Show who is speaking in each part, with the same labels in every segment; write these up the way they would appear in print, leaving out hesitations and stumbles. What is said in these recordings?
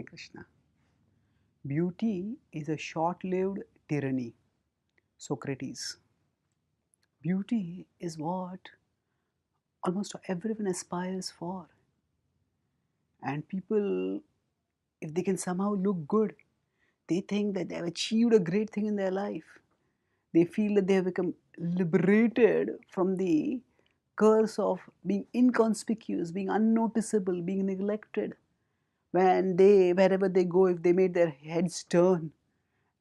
Speaker 1: Hare Krishna. Beauty is a short-lived tyranny. Socrates. Beauty is what almost everyone aspires for. And people, if they can somehow look good, they think that they have achieved a great thing in their life. They feel that they have become liberated from the curse of being inconspicuous, being unnoticeable, being neglected. Wherever they go, if they made their heads turn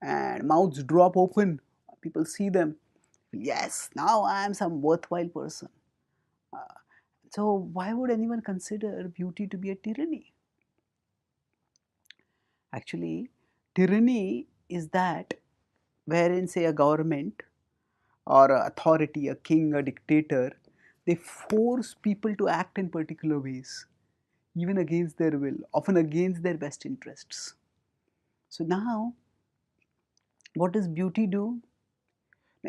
Speaker 1: and mouths drop open, people see them. Yes, now I am some worthwhile person. So why would anyone consider beauty to be a tyranny? Actually, tyranny is that wherein, say, a government or a authority, a king, a dictator, they force people to act in particular ways, even against their will, often against their best interests. So now, what does beauty do?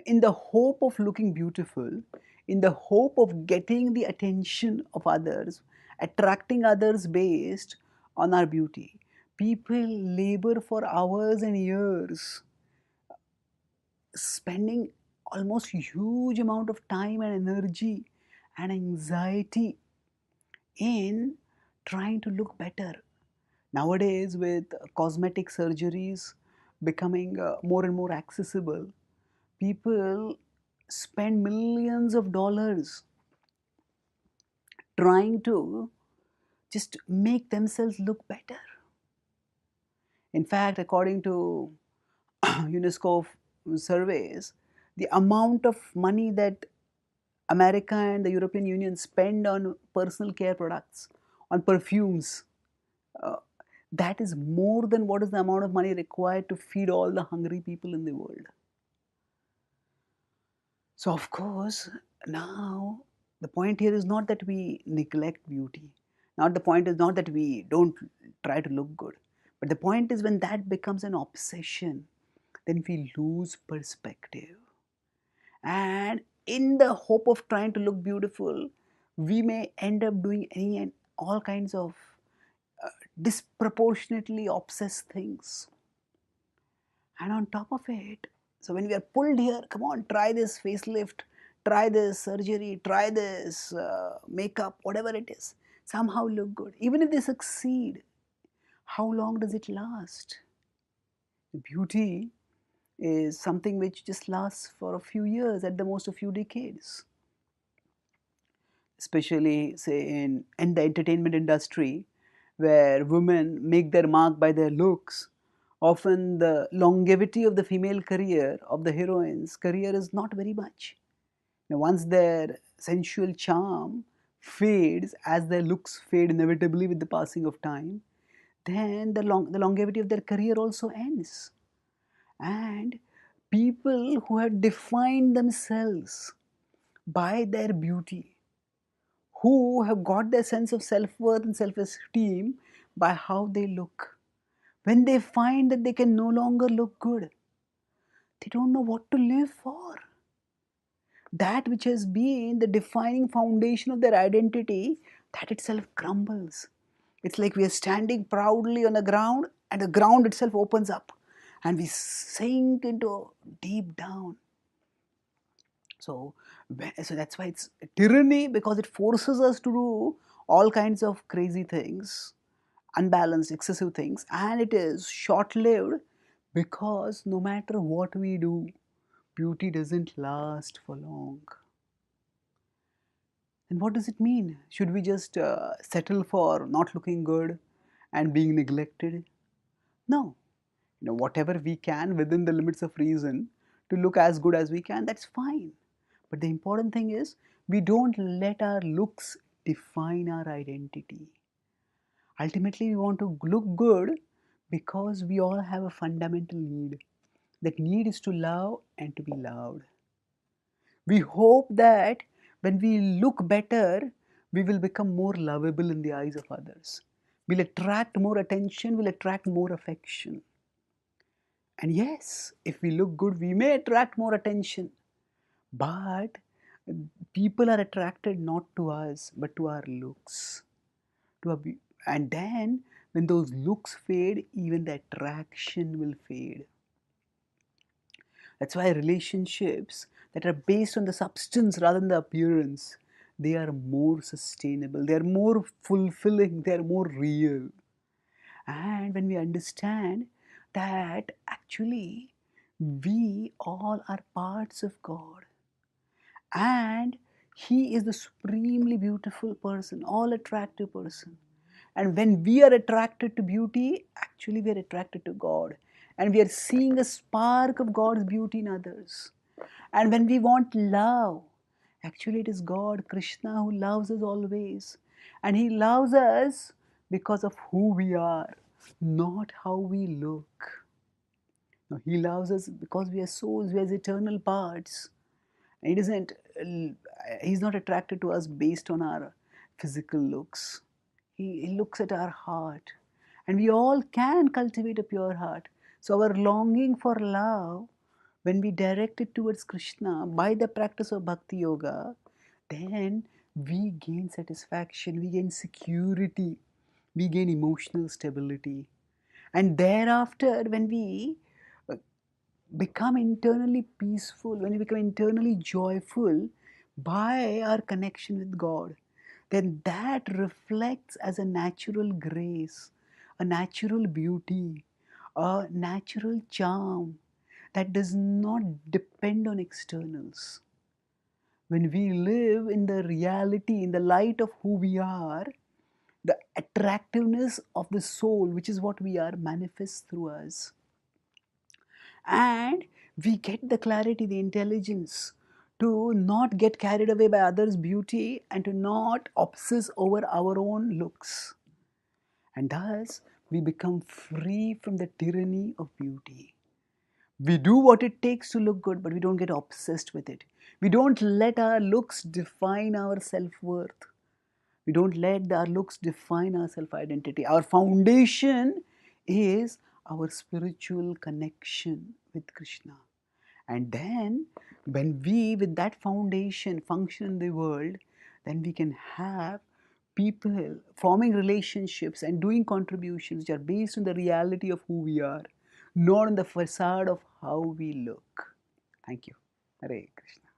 Speaker 1: In the hope of looking beautiful, in the hope of getting the attention of others, attracting others based on our beauty, people labor for hours and years, spending almost huge amount of time and energy and anxiety in trying to look better. Nowadays, with cosmetic surgeries becoming more and more accessible, people spend millions of dollars trying to just make themselves look better. In fact, according to UNESCO surveys, the amount of money that America and the European Union spend on personal care products, on perfumes, uh, that is more than what is the amount of money required to feed all the hungry people in the world. So, of course, now the point here is not that we neglect beauty. Not the point is not that we don't try to look good. But the point is when that becomes an obsession, then we lose perspective. And in the hope of trying to look beautiful, we may end up doing any and all kinds of disproportionately obsessed things. And on top of it, so when we are pulled here, come on, try this facelift, try this surgery, try this makeup, whatever it is, somehow look good. Even if they succeed, how long does it last? Beauty is something which just lasts for a few years, at the most a few decades. Especially, say, in the entertainment industry, where women make their mark by their looks, often the longevity of the female career, of the heroine's career, is not very much. Now, once their sensual charm fades, as their looks fade inevitably with the passing of time, then the longevity of their career also ends. And people who had defined themselves by their beauty, who have got their sense of self-worth and self-esteem by how they look, when they find that they can no longer look good, they don't know what to live for. That which has been the defining foundation of their identity, that itself crumbles. It's like we are standing proudly on the ground and the ground itself opens up and we sink into deep down. So that's why it's a tyranny, because it forces us to do all kinds of crazy things, unbalanced, excessive things, and it is short-lived because no matter what we do, beauty doesn't last for long. And what does it mean? Should we just settle for not looking good and being neglected? No. Whatever we can within the limits of reason to look as good as we can, that's fine. But the important thing is we don't let our looks define our identity. Ultimately, we want to look good because we all have a fundamental need. That need is to love and to be loved. We hope that when we look better, we will become more lovable in the eyes of others. We'll attract more attention, we'll attract more affection. And yes, if we look good, we may attract more attention. But people are attracted not to us, but to our looks. And then when those looks fade, even the attraction will fade. That's why relationships that are based on the substance rather than the appearance, they are more sustainable, they are more fulfilling, they are more real. And when we understand that actually we all are parts of God, and He is the supremely beautiful person, all attractive person. And when we are attracted to beauty, actually we are attracted to God. And we are seeing a spark of God's beauty in others. And when we want love, actually it is God, Krishna, who loves us always. And He loves us because of who we are, not how we look. No, He loves us because we are souls, we are eternal parts. It isn't, He's not attracted to us based on our physical looks. He looks at our heart. And we all can cultivate a pure heart. So our longing for love, when we direct it towards Krishna by the practice of Bhakti Yoga, then we gain satisfaction, we gain security, we gain emotional stability. And thereafter, when we uh, become internally peaceful, when we become internally joyful by our connection with God, then that reflects as a natural grace, a natural beauty, a natural charm that does not depend on externals. When we live in the reality, in the light of who we are, the attractiveness of the soul, which is what we are, manifests through us. And we get the clarity, the intelligence to not get carried away by others' beauty and to not obsess over our own looks. And thus, we become free from the tyranny of beauty. We do what it takes to look good, but we don't get obsessed with it. We don't let our looks define our self-worth. We don't let our looks define our self-identity. Our foundation is our spiritual connection with Krishna. And then, when we, with that foundation, function in the world, then we can have people forming relationships and doing contributions which are based on the reality of who we are, not on the facade of how we look. Thank you. Hare Krishna.